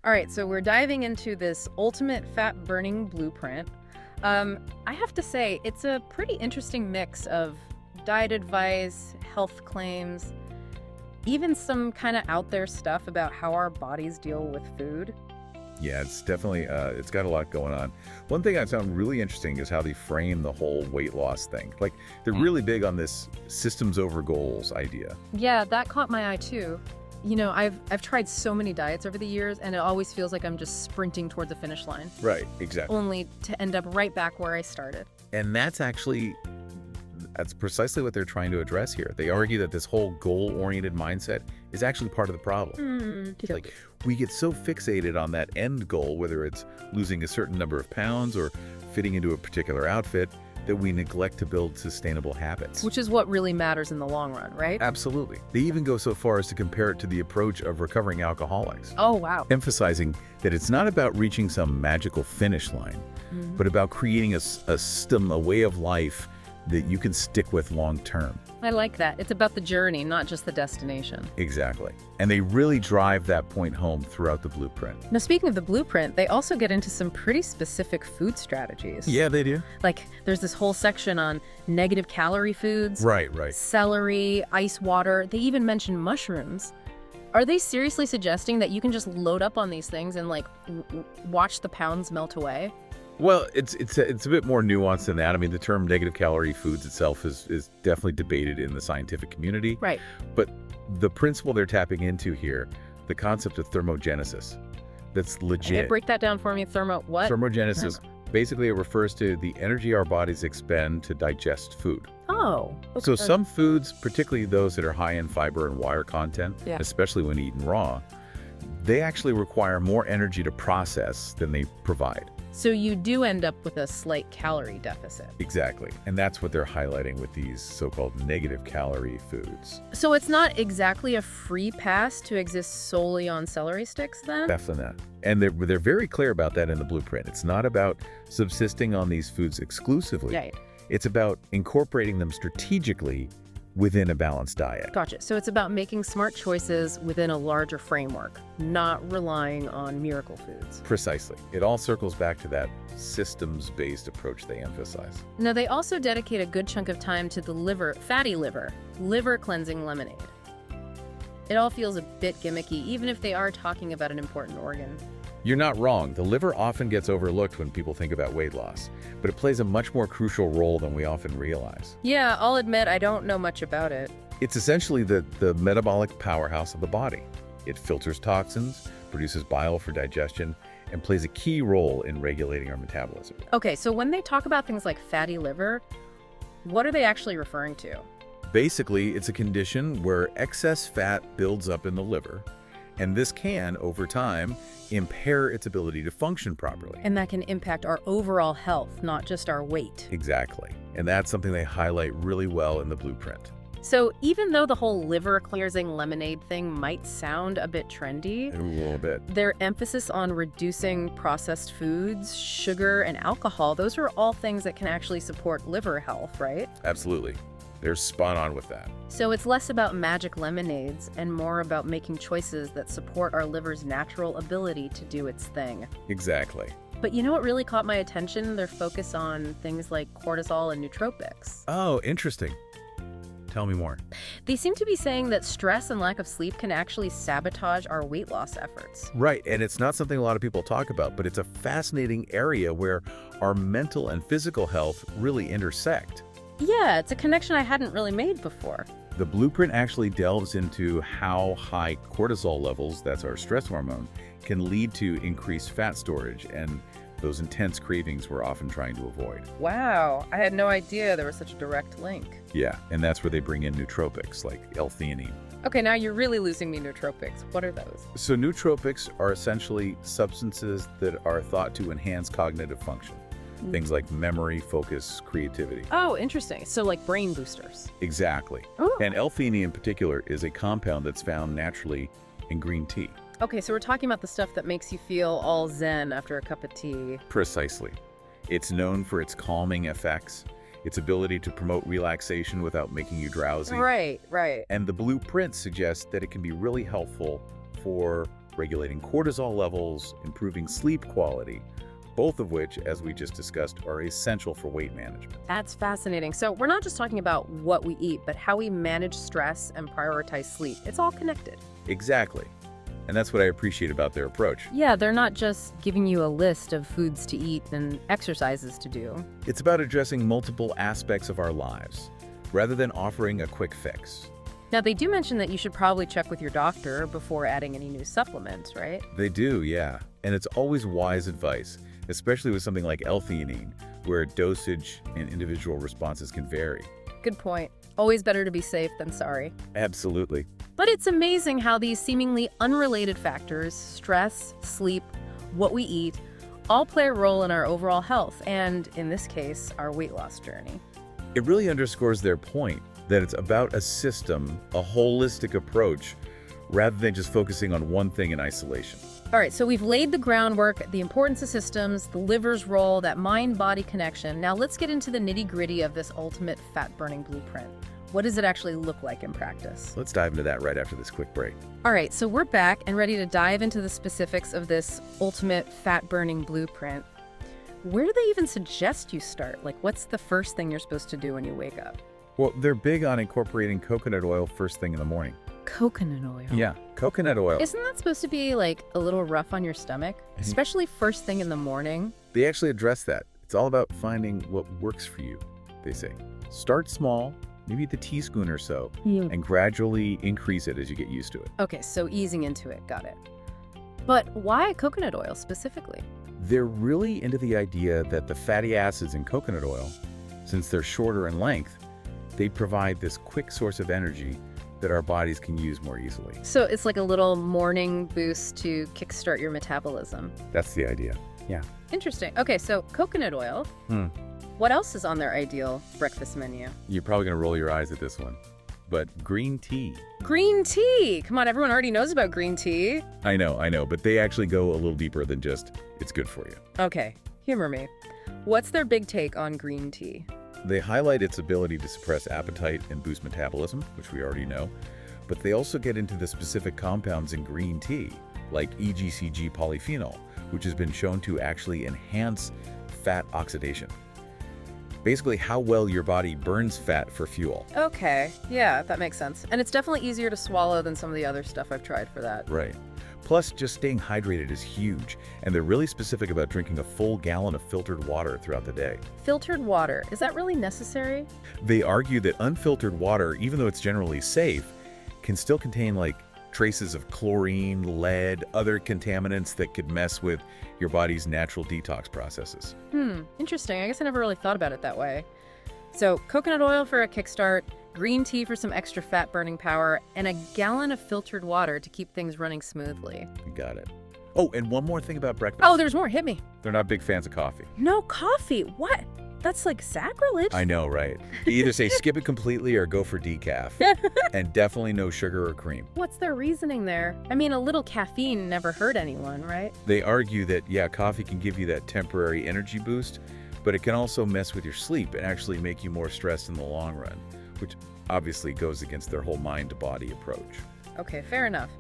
All right, so we're diving into this ultimate fat-burning blueprint. I have to say, it's a pretty interesting mix of diet advice, health claims, even some kind of out there stuff about how our bodies deal with food. Yeah, it's definitely, it's got a lot going on. One thing I found really interesting is how they frame the whole weight loss thing. Like, they're really big on this systems over goals idea. Yeah, that caught my eye too. You know, I've tried so many diets over the years, and it always feels like I'm just sprinting towards the finish line, Right, exactly. only to end up right back where I started. And that's precisely what they're trying to address here. They argue that this whole goal-oriented mindset is actually part of the problem. Like, we get so fixated on that end goal, whether it's losing a certain number of pounds or fitting into a particular outfit, that we neglect to build sustainable habits. Which is what really matters in the long run, right? Absolutely. They even go so far as to compare it to the approach of recovering alcoholics, Oh, wow. emphasizing that it's not about reaching some magical finish line, but about creating a system, a way of life that you can stick with long term. I like that. It's about the journey, not just the destination. Exactly. And they really drive that point home throughout the blueprint. Now, speaking of the blueprint, they also get into some pretty specific food strategies. Yeah, they do. Like, there's this whole section on negative calorie foods, Right. celery, ice water. They even mention mushrooms. Are they seriously suggesting that you can just load up on these things and, like, watch the pounds melt away? Well, it's a bit more nuanced than that. I mean, the term negative calorie foods itself is definitely debated in the scientific community. Right. But the principle they're tapping into here, the concept of thermogenesis, that's legit. Break that down for me. What? Thermogenesis, basically it refers to the energy our bodies expend to digest food. Oh. So okay. some foods, particularly those that are high in fiber and wire content, Yeah. especially when eaten raw, they actually require more energy to process than they provide. So you do end up with a slight calorie deficit. Exactly. And that's what they're highlighting with these so-called negative calorie foods. So it's not exactly a free pass to exist solely on celery sticks, then? Definitely not. And they're very clear about that in the blueprint. It's not about subsisting on these foods exclusively. Right. It's about incorporating them strategically within a balanced diet. Gotcha. So it's about making smart choices within a larger framework, not relying on miracle foods. Precisely. It all circles back to that systems-based approach they emphasize. Now, they also dedicate a good chunk of time to the fatty liver cleansing lemonade. It all feels a bit gimmicky, even if they are talking about an important organ. You're not wrong. The liver often gets overlooked when people think about weight loss, but it plays a much more crucial role than we often realize. Yeah, I'll admit I don't know much about it. It's essentially the metabolic powerhouse of the body. It filters toxins, produces bile for digestion, and plays a key role in regulating our metabolism. Okay, so when they talk about things like fatty liver, what are they actually referring to? Basically, it's a condition where excess fat builds up in the liver, and this can, over time, impair its ability to function properly. And that can impact our overall health, not just our weight. Exactly. And that's something they highlight really well in the blueprint. So even though the whole liver cleansing lemonade thing might sound a bit trendy, A little bit. their emphasis on reducing processed foods, sugar, and alcohol, those are all things that can actually support liver health, right? Absolutely. They're spot on with that. So it's less about magic lemonades and more about making choices that support our liver's natural ability to do its thing. Exactly. But you know what really caught my attention? Their focus on things like cortisol and nootropics. Oh, interesting. Tell me more. They seem to be saying that stress and lack of sleep can actually sabotage our weight loss efforts. Right, and it's not something a lot of people talk about, but it's a fascinating area where our mental and physical health really intersect. Yeah, it's a connection I hadn't really made before. The blueprint actually delves into how high cortisol levels, that's our stress hormone, can lead to increased fat storage and those intense cravings we're often trying to avoid. Wow, I had no idea there was such a direct link. Yeah, and that's where they bring in nootropics like L-theanine. Okay, now you're really losing me, nootropics. What are those? So nootropics are essentially substances that are thought to enhance cognitive function. Things like memory, focus, creativity. Oh, interesting. So like brain boosters. Exactly. Oh. And L-theanine in particular is a compound that's found naturally in green tea. Okay, so we're talking about the stuff that makes you feel all zen after a cup of tea. Precisely. It's known for its calming effects, its ability to promote relaxation without making you drowsy. Right. And the blueprint suggests that it can be really helpful for regulating cortisol levels, improving sleep quality, both of which, as we just discussed, are essential for weight management. That's fascinating. So we're not just talking about what we eat, but how we manage stress and prioritize sleep. It's all connected. Exactly. And that's what I appreciate about their approach. Yeah, they're not just giving you a list of foods to eat and exercises to do. It's about addressing multiple aspects of our lives, rather than offering a quick fix. Now, they do mention that you should probably check with your doctor before adding any new supplements, right? They do, yeah. And it's always wise advice, especially with something like L-theanine, where dosage and individual responses can vary. Good point. Always better to be safe than sorry. Absolutely. But it's amazing how these seemingly unrelated factors, stress, sleep, what we eat, all play a role in our overall health and, in this case, our weight loss journey. It really underscores their point that it's about a system, a holistic approach, rather than just focusing on one thing in isolation. All right, so we've laid the groundwork, the importance of systems, the liver's role, that mind-body connection. Now let's get into the nitty-gritty of this ultimate fat-burning blueprint. What does it actually look like in practice? Let's dive into that right after this quick break. All right, so we're back and ready to dive into the specifics of this ultimate fat-burning blueprint. Where do they even suggest you start? Like, what's the first thing you're supposed to do when you wake up? Well, they're big on incorporating coconut oil first thing in the morning. Coconut oil. Yeah, coconut oil. Isn't that supposed to be, like, a little rough on your stomach? Especially first thing in the morning? They actually address that. It's all about finding what works for you, they say. Start small, maybe the teaspoon or so, and gradually increase it as you get used to it. Okay, so easing into it. Got it. But why coconut oil specifically? They're really into the idea that the fatty acids in coconut oil, since they're shorter in length, they provide this quick source of energy that our bodies can use more easily. So it's like a little morning boost to kickstart your metabolism. That's the idea. Yeah. Interesting. Okay, so coconut oil. What else is on their ideal breakfast menu? You're probably going to roll your eyes at this one, but green tea. Green tea! Come on, everyone already knows about green tea. I know, but they actually go a little deeper than just, it's good for you. Okay, humor me. What's their big take on green tea? They highlight its ability to suppress appetite and boost metabolism, which we already know, but they also get into the specific compounds in green tea, like EGCG polyphenol, which has been shown to actually enhance fat oxidation. Basically, how well your body burns fat for fuel. Okay, yeah, that makes sense. And it's definitely easier to swallow than some of the other stuff I've tried for that. Right. Plus, just staying hydrated is huge, and they're really specific about drinking a full gallon of filtered water throughout the day. Filtered water, is that really necessary? They argue that unfiltered water, even though it's generally safe, can still contain traces of chlorine, lead, other contaminants that could mess with your body's natural detox processes. Interesting. I guess I never really thought about it that way. So, coconut oil for a kickstart, green tea for some extra fat-burning power, and a gallon of filtered water to keep things running smoothly. You got it. Oh, and one more thing about breakfast. Oh, there's more. Hit me. They're not big fans of coffee. No coffee? What? That's like sacrilege. I know, right? They either say skip it completely or go for decaf. And definitely no sugar or cream. What's their reasoning there? I mean, a little caffeine never hurt anyone, right? They argue that, yeah, coffee can give you that temporary energy boost, but it can also mess with your sleep and actually make you more stressed in the long run, which obviously goes against their whole mind-to-body approach. Okay, fair enough.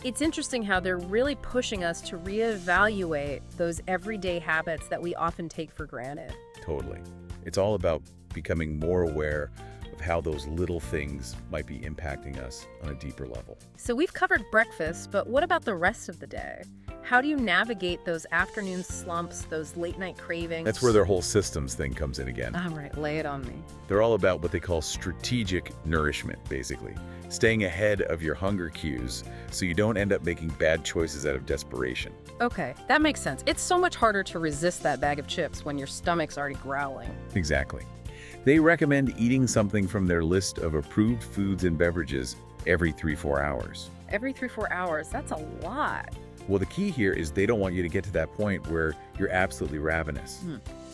It's interesting how they're really pushing us to reevaluate those everyday habits that we often take for granted. Totally. It's all about becoming more aware of how those little things might be impacting us on a deeper level. So we've covered breakfast, but what about the rest of the day? How do you navigate those afternoon slumps, those late-night cravings? That's where their whole systems thing comes in again. All right, lay it on me. They're all about what they call strategic nourishment, basically. Staying ahead of your hunger cues so you don't end up making bad choices out of desperation. Okay, that makes sense. It's so much harder to resist that bag of chips when your stomach's already growling. Exactly. They recommend eating something from their list of approved foods and beverages every 3-4 hours. Every 3-4 hours, that's a lot. Well, the key here is they don't want you to get to that point where you're absolutely ravenous.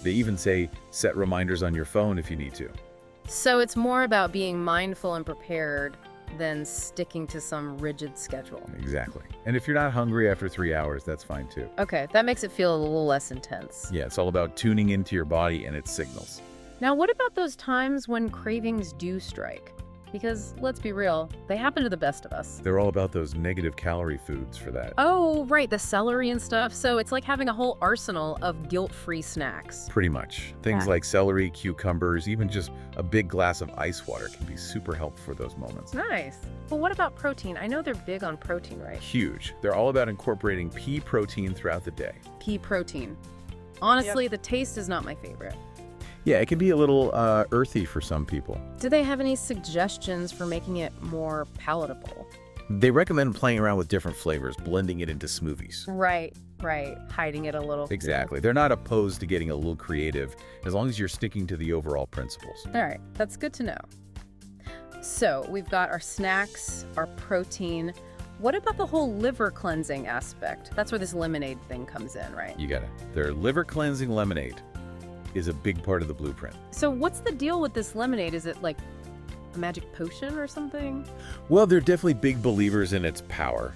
They even say set reminders on your phone if you need to. So it's more about being mindful and prepared than sticking to some rigid schedule. Exactly. And if you're not hungry after 3 hours, that's fine too. Okay, that makes it feel a little less intense. Yeah, it's all about tuning into your body and its signals. Now, what about those times when cravings do strike? Because, let's be real, they happen to the best of us. They're all about those negative calorie foods for that. Oh, right, the celery and stuff. So it's like having a whole arsenal of guilt-free snacks. Pretty much. Things like celery, cucumbers, even just a big glass of ice water can be super helpful for those moments. Nice. Well, what about protein? I know they're big on protein, right? Huge. They're all about incorporating pea protein throughout the day. Pea protein. Honestly, the taste is not my favorite. Yeah, it can be a little earthy for some people. Do they have any suggestions for making it more palatable? They recommend playing around with different flavors, blending it into smoothies. Right. Hiding it a little. Exactly. They're not opposed to getting a little creative, as long as you're sticking to the overall principles. All right, that's good to know. So we've got our snacks, our protein. What about the whole liver cleansing aspect? That's where this lemonade thing comes in, right? You got it. Their liver cleansing lemonade is a big part of the blueprint. So what's the deal with this lemonade? Is it like a magic potion or something? Well, they're definitely big believers in its power.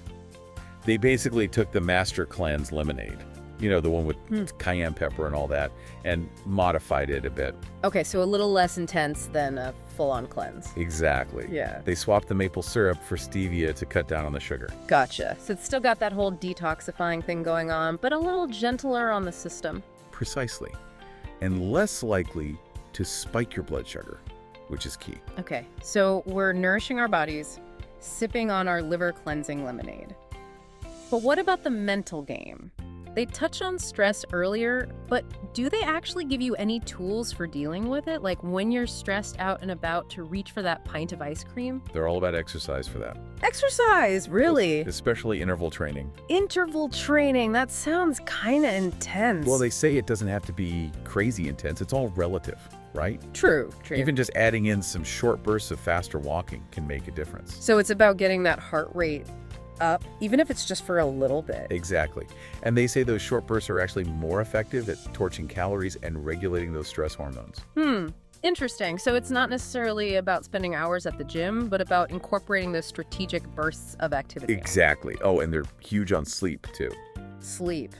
They basically took the Master Cleanse lemonade, you know, the one with cayenne pepper and all that, and modified it a bit. Okay, so a little less intense than a full-on cleanse. Exactly. Yeah. They swapped the maple syrup for stevia to cut down on the sugar. Gotcha. So it's still got that whole detoxifying thing going on, but a little gentler on the system. Precisely. And less likely to spike your blood sugar, which is key. Okay, so we're nourishing our bodies, sipping on our liver cleansing lemonade. But what about the mental game? They touch on stress earlier, but do they actually give you any tools for dealing with it? Like when you're stressed out and about to reach for that pint of ice cream? They're all about exercise for that. Exercise, really? Especially interval training. Interval training, that sounds kind of intense. Well, they say it doesn't have to be crazy intense. It's all relative, right? True. Even just adding in some short bursts of faster walking can make a difference. So it's about getting that heart rate up, even if it's just for a little bit. Exactly. And they say those short bursts are actually more effective at torching calories and regulating those stress hormones. Interesting. So it's not necessarily about spending hours at the gym, but about incorporating those strategic bursts of activity. Exactly. Oh, and they're huge on sleep, too. Sleep.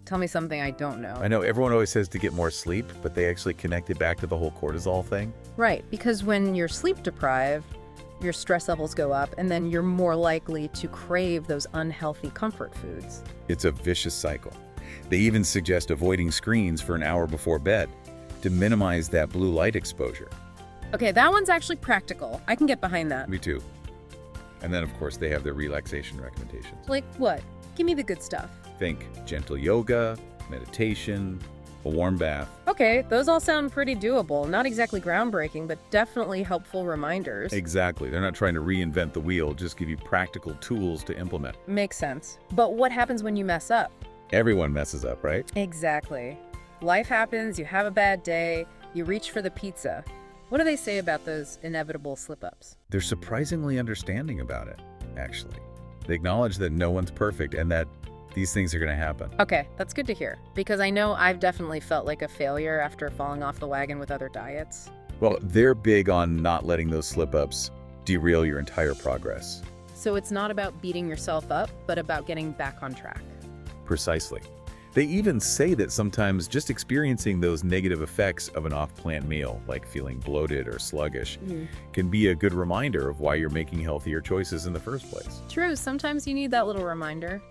Tell me something I don't know. I know everyone always says to get more sleep, but they actually connect it back to the whole cortisol thing. Right, because when you're sleep deprived, your stress levels go up, and then you're more likely to crave those unhealthy comfort foods. It's a vicious cycle. They even suggest avoiding screens for an hour before bed to minimize that blue light exposure. Okay, that one's actually practical. I can get behind that. Me too. And then, of course, they have their relaxation recommendations. Like what? Give me the good stuff. Think gentle yoga, meditation, a warm bath. Okay, those all sound pretty doable. Not exactly groundbreaking, but definitely helpful reminders. Exactly. They're not trying to reinvent the wheel, just give you practical tools to implement. Makes sense. But what happens when you mess up? Everyone messes up, right? Exactly. Life happens, you have a bad day, you reach for the pizza. What do they say about those inevitable slip-ups? They're surprisingly understanding about it, actually. They acknowledge that no one's perfect and that these things are going to happen. Okay, that's good to hear, because I know I've definitely felt like a failure after falling off the wagon with other diets. Well, they're big on not letting those slip-ups derail your entire progress. So it's not about beating yourself up, but about getting back on track. Precisely. They even say that sometimes just experiencing those negative effects of an off-plan meal, like feeling bloated or sluggish, can be a good reminder of why you're making healthier choices in the first place. True, sometimes you need that little reminder.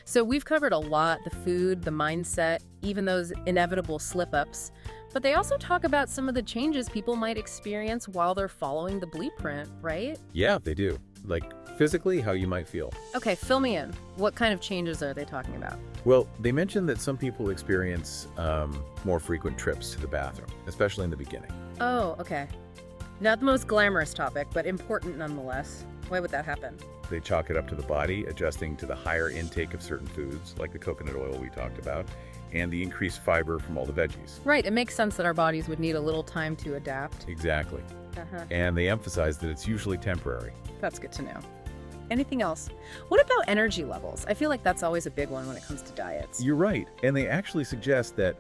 So we've covered a lot, the food, the mindset, even those inevitable slip-ups. But they also talk about some of the changes people might experience while they're following the blueprint, right? Yeah, they do. Like physically, how you might feel. Okay, fill me in. What kind of changes are they talking about? Well, they mentioned that some people experience more frequent trips to the bathroom, especially in the beginning. Oh, okay. Not the most glamorous topic, but important nonetheless. Why would that happen? They chalk it up to the body adjusting to the higher intake of certain foods, like the coconut oil we talked about, and the increased fiber from all the veggies. Right, it makes sense that our bodies would need a little time to adapt. Exactly. And they emphasize that it's usually temporary. That's good to know. Anything else? What about energy levels? I feel like that's always a big one when it comes to diets. You're right. And they actually suggest that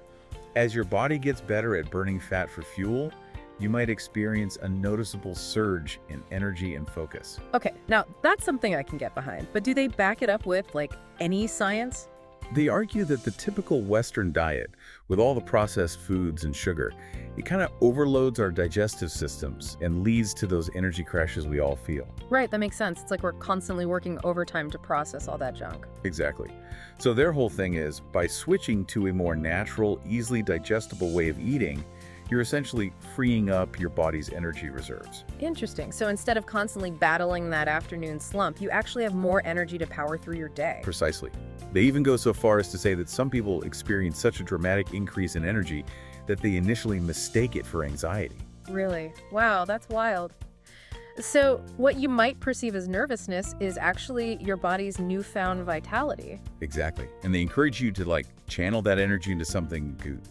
as your body gets better at burning fat for fuel, you might experience a noticeable surge in energy and focus. Okay, now that's something I can get behind, but do they back it up with, like, any science? They argue that the typical Western diet, with all the processed foods and sugar, it kind of overloads our digestive systems and leads to those energy crashes we all feel. Right, that makes sense. It's like we're constantly working overtime to process all that junk. Exactly. So their whole thing is, by switching to a more natural, easily digestible way of eating, you're essentially freeing up your body's energy reserves. Interesting. So instead of constantly battling that afternoon slump, you actually have more energy to power through your day. Precisely. They even go so far as to say that some people experience such a dramatic increase in energy that they initially mistake it for anxiety. Really? Wow, that's wild. So what you might perceive as nervousness is actually your body's newfound vitality. Exactly. And they encourage you to channel that energy into something good.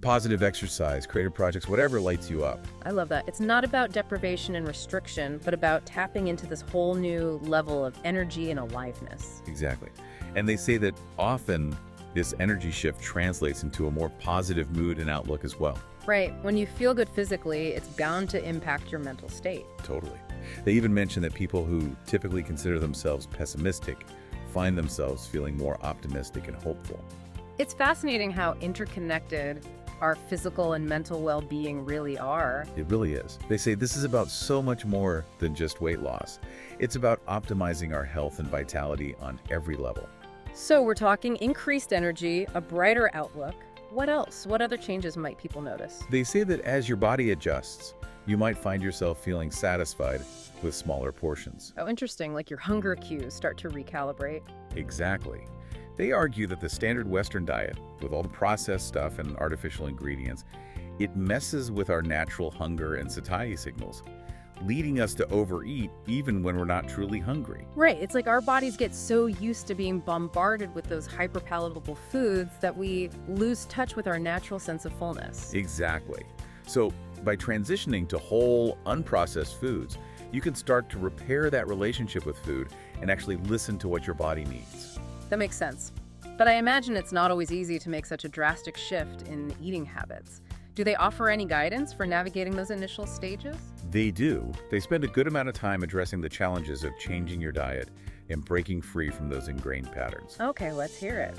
Positive exercise, creative projects, whatever lights you up. I love that. It's not about deprivation and restriction, but about tapping into this whole new level of energy and aliveness. Exactly. And they say that often this energy shift translates into a more positive mood and outlook as well. Right. When you feel good physically, it's bound to impact your mental state. Totally. They even mention that people who typically consider themselves pessimistic find themselves feeling more optimistic and hopeful. It's fascinating how interconnected our physical and mental well-being really are. It really is. They say this is about so much more than just weight loss. It's about optimizing our health and vitality on every level. So we're talking increased energy, a brighter outlook. What else? What other changes might people notice? They say that as your body adjusts, you might find yourself feeling satisfied with smaller portions. Oh, interesting. Like your hunger cues start to recalibrate. Exactly. They argue that the standard Western diet, with all the processed stuff and artificial ingredients, it messes with our natural hunger and satiety signals, leading us to overeat even when we're not truly hungry. Right. It's like our bodies get so used to being bombarded with those hyperpalatable foods that we lose touch with our natural sense of fullness. Exactly. So by transitioning to whole, unprocessed foods, you can start to repair that relationship with food and actually listen to what your body needs. That makes sense. But I imagine it's not always easy to make such a drastic shift in eating habits. Do they offer any guidance for navigating those initial stages? They do. They spend a good amount of time addressing the challenges of changing your diet and breaking free from those ingrained patterns. Okay, let's hear it.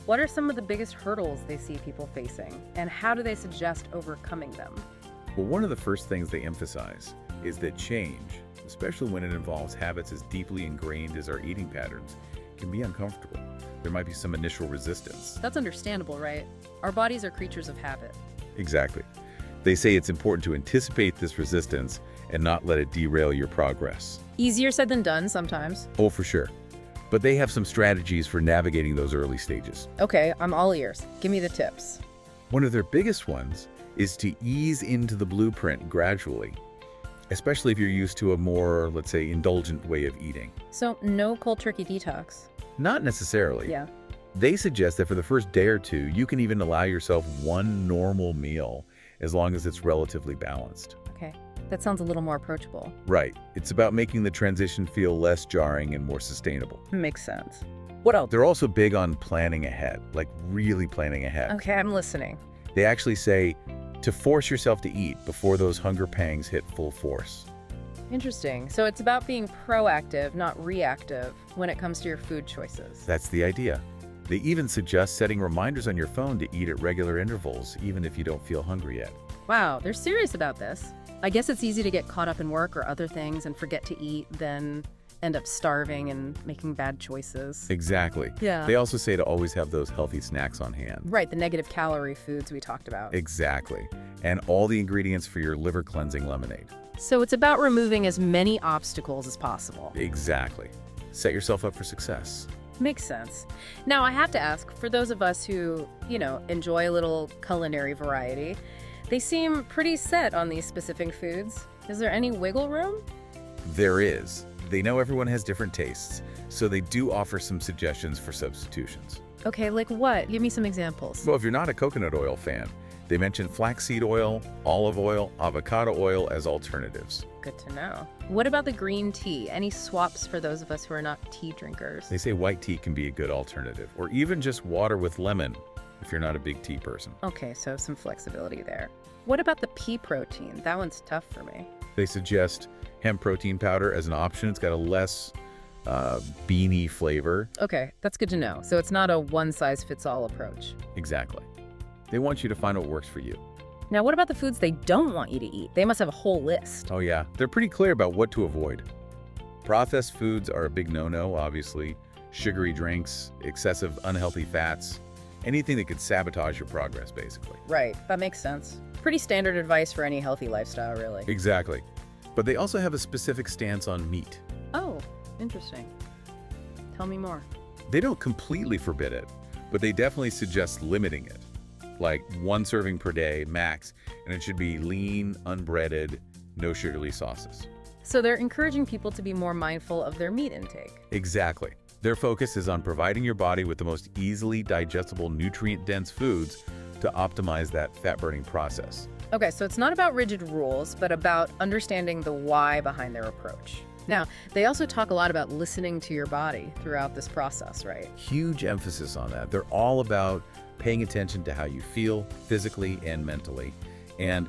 What are some of the biggest hurdles they see people facing, and how do they suggest overcoming them? Well, one of the first things they emphasize is that change, especially when it involves habits as deeply ingrained as our eating patterns, can be uncomfortable. There might be some initial resistance. That's understandable, right? Our bodies are creatures of habit. Exactly. They say it's important to anticipate this resistance and not let it derail your progress. Easier said than done sometimes. Oh, for sure. But they have some strategies for navigating those early stages. Okay, I'm all ears. Give me the tips. One of their biggest ones is to ease into the blueprint gradually, especially if you're used to a more, let's say, indulgent way of eating. So no cold turkey detox. Not necessarily. Yeah. They suggest that for the first day or two, you can even allow yourself one normal meal as long as it's relatively balanced. Okay, that sounds a little more approachable. Right. It's about making the transition feel less jarring and more sustainable. Makes sense. What else? They're also big on planning ahead, like really planning ahead. Okay, I'm listening. They actually say to force yourself to eat before those hunger pangs hit full force. Interesting. So it's about being proactive, not reactive, when it comes to your food choices. That's the idea. They even suggest setting reminders on your phone to eat at regular intervals, even if you don't feel hungry yet. Wow, they're serious about this. I guess it's easy to get caught up in work or other things and forget to eat, then end up starving and making bad choices. Exactly. Yeah. They also say to always have those healthy snacks on hand. Right, the negative calorie foods we talked about. Exactly. And all the ingredients for your liver cleansing lemonade. So it's about removing as many obstacles as possible. Exactly. Set yourself up for success. Makes sense. Now, I have to ask, for those of us who, enjoy a little culinary variety, they seem pretty set on these specific foods. Is there any wiggle room? There is. They know everyone has different tastes, so they do offer some suggestions for substitutions. Okay, like what? Give me some examples. Well, if you're not a coconut oil fan, they mention flaxseed oil, olive oil, avocado oil as alternatives. Good to know. What about the green tea? Any swaps for those of us who are not tea drinkers? They say white tea can be a good alternative, or even just water with lemon if you're not a big tea person. Okay, so some flexibility there. What about the pea protein? That one's tough for me. They suggest hemp protein powder as an option. It's got a less beanie flavor. Okay, that's good to know. So it's not a one-size-fits-all approach. Exactly. They want you to find what works for you. Now, what about the foods they don't want you to eat? They must have a whole list. Oh yeah, they're pretty clear about what to avoid. Processed foods are a big no-no, obviously. Sugary drinks, excessive unhealthy fats, anything that could sabotage your progress, basically. Right, that makes sense. Pretty standard advice for any healthy lifestyle, really. Exactly. But they also have a specific stance on meat. Oh, interesting. Tell me more. They don't completely forbid it, but they definitely suggest limiting it. Like 1 serving per day, max, and it should be lean, unbreaded, no sugary sauces. So they're encouraging people to be more mindful of their meat intake. Exactly. Their focus is on providing your body with the most easily digestible, nutrient-dense foods to optimize that fat-burning process. Okay, so it's not about rigid rules, but about understanding the why behind their approach. Now, they also talk a lot about listening to your body throughout this process, right? Huge emphasis on that. They're all about paying attention to how you feel physically and mentally, and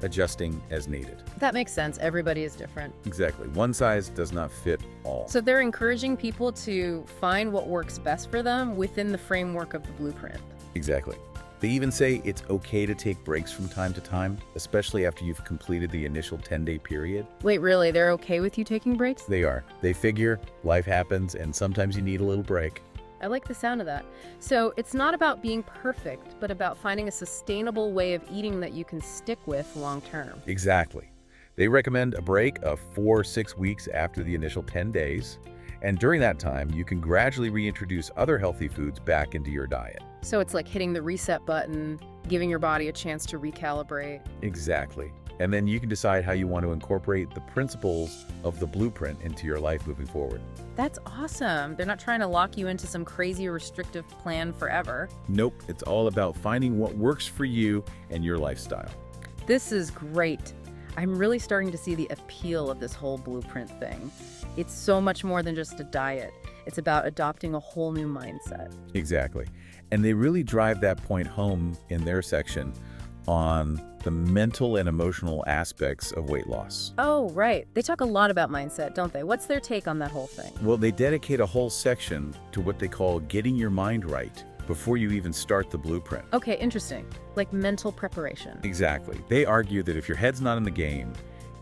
adjusting as needed. That makes sense. Everybody is different. Exactly. One size does not fit all. So they're encouraging people to find what works best for them within the framework of the blueprint. Exactly. They even say it's okay to take breaks from time to time, especially after you've completed the initial 10-day period. Wait, really? They're okay with you taking breaks? They are. They figure life happens and sometimes you need a little break. I like the sound of that. So it's not about being perfect, but about finding a sustainable way of eating that you can stick with long term. Exactly. They recommend a break of 4 or 6 weeks after the initial 10 days. And during that time, you can gradually reintroduce other healthy foods back into your diet. So it's like hitting the reset button, giving your body a chance to recalibrate. Exactly. And then you can decide how you want to incorporate the principles of the blueprint into your life moving forward. That's awesome. They're not trying to lock you into some crazy restrictive plan forever. Nope, it's all about finding what works for you and your lifestyle. This is great. I'm really starting to see the appeal of this whole blueprint thing. It's so much more than just a diet. It's about adopting a whole new mindset. Exactly. And they really drive that point home in their section on the mental and emotional aspects of weight loss. Oh, right. They talk a lot about mindset, don't they? What's their take on that whole thing? Well, they dedicate a whole section to what they call getting your mind right before you even start the blueprint. Okay, interesting. Like mental preparation. Exactly. They argue that if your head's not in the game,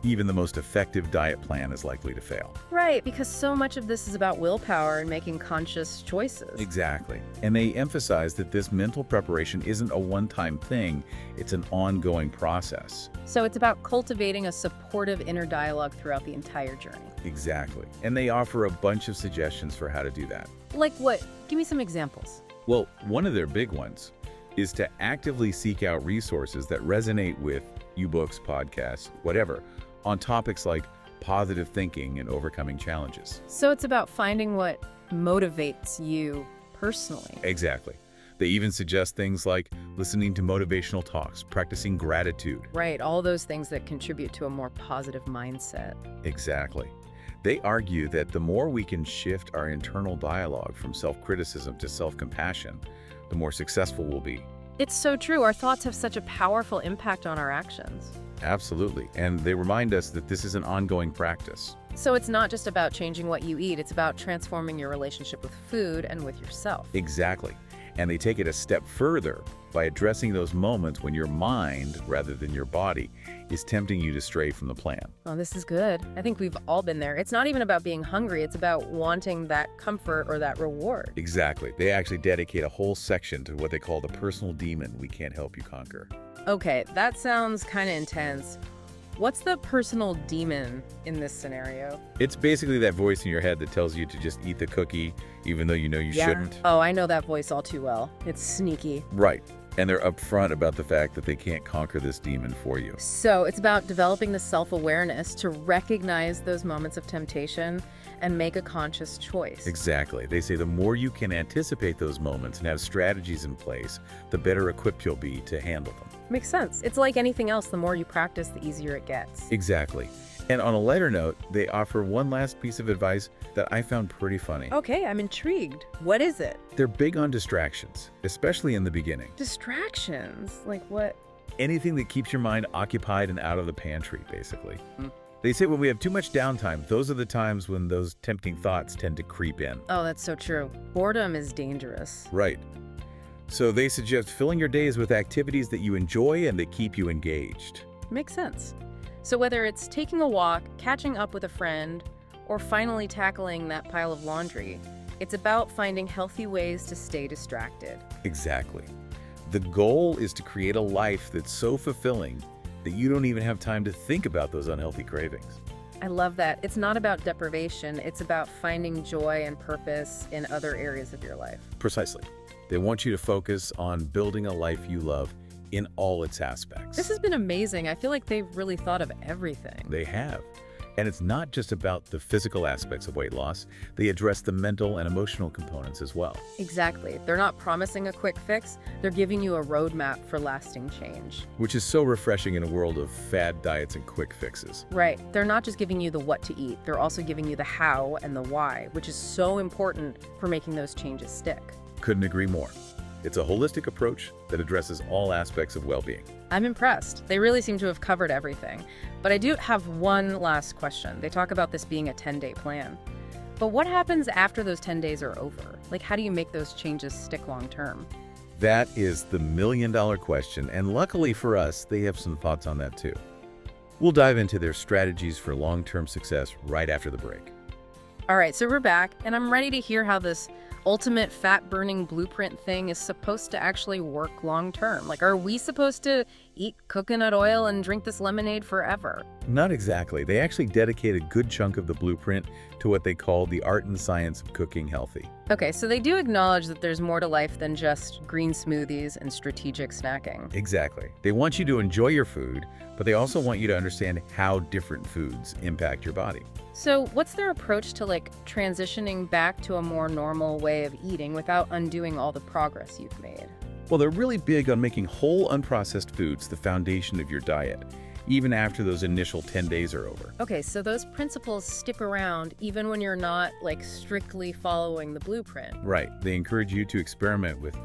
even the most effective diet plan is likely to fail. Right, because so much of this is about willpower and making conscious choices. Exactly. And they emphasize that this mental preparation isn't a one-time thing, it's an ongoing process. So it's about cultivating a supportive inner dialogue throughout the entire journey. Exactly. And they offer a bunch of suggestions for how to do that. Like what? Give me some examples. Well, one of their big ones is to actively seek out resources that resonate with you, books, podcasts, whatever, on topics like positive thinking and overcoming challenges. So it's about finding what motivates you personally. Exactly. They even suggest things like listening to motivational talks, practicing gratitude. Right, all those things that contribute to a more positive mindset. Exactly. They argue that the more we can shift our internal dialogue from self-criticism to self-compassion, the more successful we'll be. It's so true. Our thoughts have such a powerful impact on our actions. Absolutely. And they remind us that this is an ongoing practice. So it's not just about changing what you eat, it's about transforming your relationship with food and with yourself. Exactly. And they take it a step further by addressing those moments when your mind, rather than your body, is tempting you to stray from the plan. Oh, this is good. I think we've all been there. It's not even about being hungry, it's about wanting that comfort or that reward. Exactly. They actually dedicate a whole section to what they call the personal demon we can't help you conquer. Okay, that sounds kind of intense. What's the personal demon in this scenario? It's basically that voice in your head that tells you to just eat the cookie, even though you know you shouldn't. Oh, I know that voice all too well. It's sneaky. Right. And they're upfront about the fact that they can't conquer this demon for you. So it's about developing the self-awareness to recognize those moments of temptation and make a conscious choice. Exactly. They say the more you can anticipate those moments and have strategies in place, the better equipped you'll be to handle them. Makes sense. It's like anything else, the more you practice, the easier it gets. Exactly. And on a lighter note, they offer one last piece of advice that I found pretty funny. Okay, I'm intrigued. What is it? They're big on distractions, especially in the beginning. Distractions? Like what? Anything that keeps your mind occupied and out of the pantry, basically. They say when we have too much downtime, those are the times when those tempting thoughts tend to creep in. Oh, that's so true. Boredom is dangerous. Right. So they suggest filling your days with activities that you enjoy and that keep you engaged. Makes sense. So whether it's taking a walk, catching up with a friend, or finally tackling that pile of laundry, it's about finding healthy ways to stay distracted. Exactly. The goal is to create a life that's so fulfilling that you don't even have time to think about those unhealthy cravings. I love that. It's not about deprivation, it's about finding joy and purpose in other areas of your life. Precisely. They want you to focus on building a life you love in all its aspects. This has been amazing. I feel like they've really thought of everything. They have. And it's not just about the physical aspects of weight loss. They address the mental and emotional components as well. Exactly. They're not promising a quick fix. They're giving you a roadmap for lasting change. Which is so refreshing in a world of fad diets and quick fixes. Right. They're not just giving you the what to eat. They're also giving you the how and the why, which is so important for making those changes stick. Couldn't agree more. It's a holistic approach that addresses all aspects of well-being. I'm impressed. They really seem to have covered everything. But I do have one last question. They talk about this being a 10-day plan. But what happens after those 10 days are over? Like, how do you make those changes stick long term? That is the million-dollar question, and luckily for us, they have some thoughts on that too. We'll dive into their strategies for long-term success right after the break. All right, so we're back, and I'm ready to hear how this ultimate fat-burning blueprint thing is supposed to actually work long-term. Like, are we supposed to eat coconut oil and drink this lemonade forever? Not exactly. They actually dedicate a good chunk of the blueprint to what they call the art and science of cooking healthy. Okay, so they do acknowledge that there's more to life than just green smoothies and strategic snacking. Exactly. They want you to enjoy your food, but they also want you to understand how different foods impact your body. So what's their approach to, like, transitioning back to a more normal way of eating without undoing all the progress you've made? Well, they're really big on making whole unprocessed foods the foundation of your diet, even after those initial 10 days are over. Okay, so those principles stick around even when you're not, like, strictly following the blueprint. Right. They encourage you to experiment with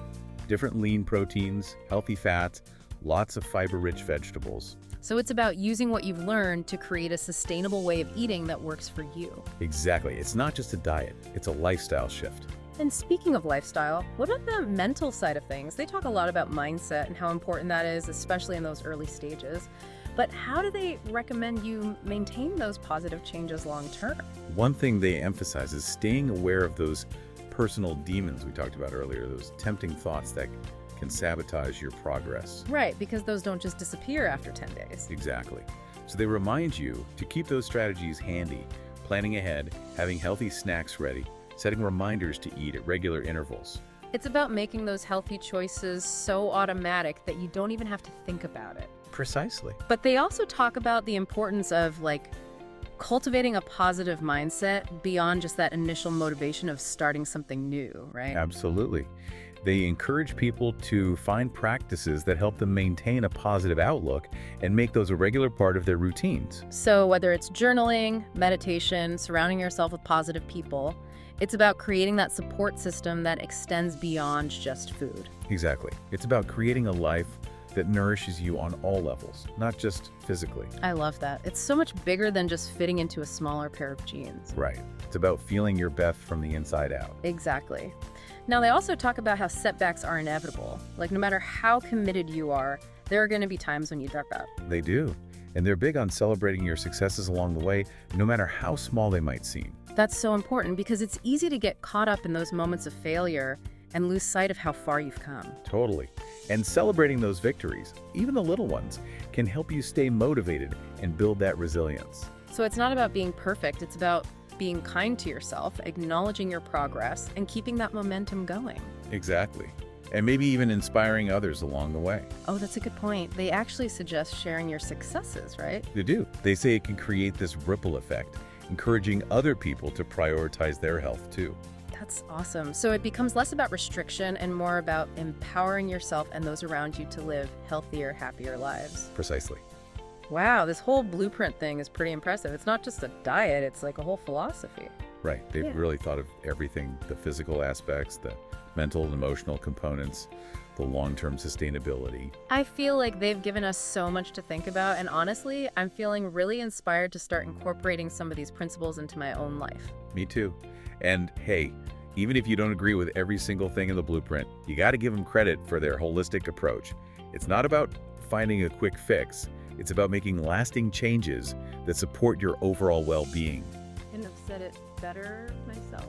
different lean proteins, healthy fats, lots of fiber-rich vegetables. So it's about using what you've learned to create a sustainable way of eating that works for you. Exactly. It's not just a diet, it's a lifestyle shift. And speaking of lifestyle, what about the mental side of things? They talk a lot about mindset and how important that is, especially in those early stages. But how do they recommend you maintain those positive changes long term? One thing they emphasize is staying aware of those personal demons we talked about earlier, those tempting thoughts that can sabotage your progress. Right, because those don't just disappear after 10 days. Exactly. So they remind you to keep those strategies handy, planning ahead, having healthy snacks ready, setting reminders to eat at regular intervals. It's about making those healthy choices so automatic that you don't even have to think about it. Precisely. But they also talk about the importance of, like, cultivating a positive mindset beyond just that initial motivation of starting something new, right? Absolutely. They encourage people to find practices that help them maintain a positive outlook and make those a regular part of their routines. So whether it's journaling, meditation, surrounding yourself with positive people, it's about creating that support system that extends beyond just food. Exactly. It's about creating a life that nourishes you on all levels, not just physically. I love that. It's so much bigger than just fitting into a smaller pair of jeans. Right. It's about feeling your best from the inside out. Exactly. Now, they also talk about how setbacks are inevitable. Like, no matter how committed you are, there are going to be times when you duck up. They do. And they're big on celebrating your successes along the way, no matter how small they might seem. That's so important because it's easy to get caught up in those moments of failure and lose sight of how far you've come. Totally. And celebrating those victories, even the little ones, can help you stay motivated and build that resilience. So it's not about being perfect, it's about being kind to yourself, acknowledging your progress, and keeping that momentum going. Exactly. And maybe even inspiring others along the way. Oh, that's a good point. They actually suggest sharing your successes, right? They do. They say it can create this ripple effect, encouraging other people to prioritize their health too. That's awesome. So it becomes less about restriction and more about empowering yourself and those around you to live healthier, happier lives. Precisely. Wow, this whole blueprint thing is pretty impressive. It's not just a diet, it's like a whole philosophy. Right. They've really thought of everything, the physical aspects, the mental and emotional components, the long-term sustainability. I feel like they've given us so much to think about, and honestly, I'm feeling really inspired to start incorporating some of these principles into my own life. Me too. And hey, even if you don't agree with every single thing in the blueprint, you got to give them credit for their holistic approach. It's not about finding a quick fix. It's about making lasting changes that support your overall well-being. Couldn't have said it better myself.